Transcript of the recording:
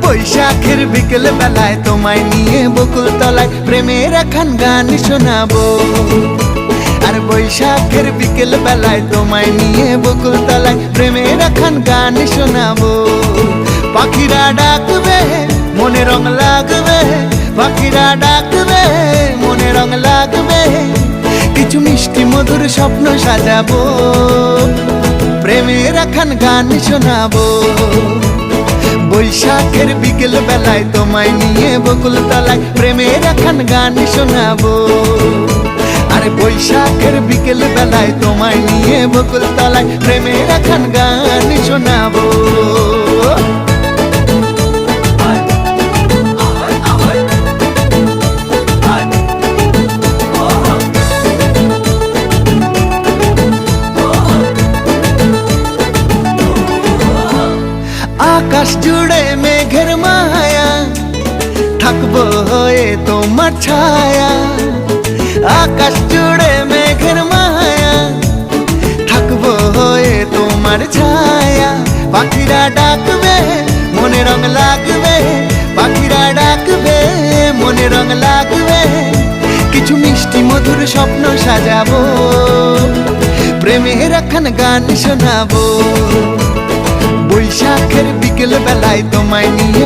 বৈশাখের বিকেল বেলায় তোমায় নিয়ে বকুল তলায় প্রেমের একখান গান শোনাবো। আর বৈশাখের বিকেল বেলায় তোমায় নিয়ে বকুল তলায় প্রেমের একখান গান শোনাবো। পাখিরা ডাকবে মনে রং লাগবে, পাখিরা ডাকবে মনে রং লাগবে, কিছু মিষ্টি মধুর স্বপ্ন সাজাবো, প্রেমের একখান গান শোনাবো। বৈশাখের বিকেল বেলায় তোমায় নিয়ে বকুল তলায় প্রেমের একখান গান শোনাবো। আরে বৈশাখের বিকেল বেলায় তোমায় নিয়ে বকুল তলায় প্রেমের একখান গান শোনাবো। আকাশ জুড়ে মেঘের মায়া, থাকবো হয়ে তোমার ছায়া। আকাশ জুড়ে মেঘের মায়া, থাকবো হয়ে তোমার ছায়া। পাখিরা ডাকবে মনে রং লাগবে, পাখিরা ডাকবে মনে রং লাগবে, কিছু মিষ্টি মধুর স্বপ্ন সাজাবো, প্রেমের একখান গান শোনাবো। বৈশাখের বিকেল বেলায় তোমায় নিয়ে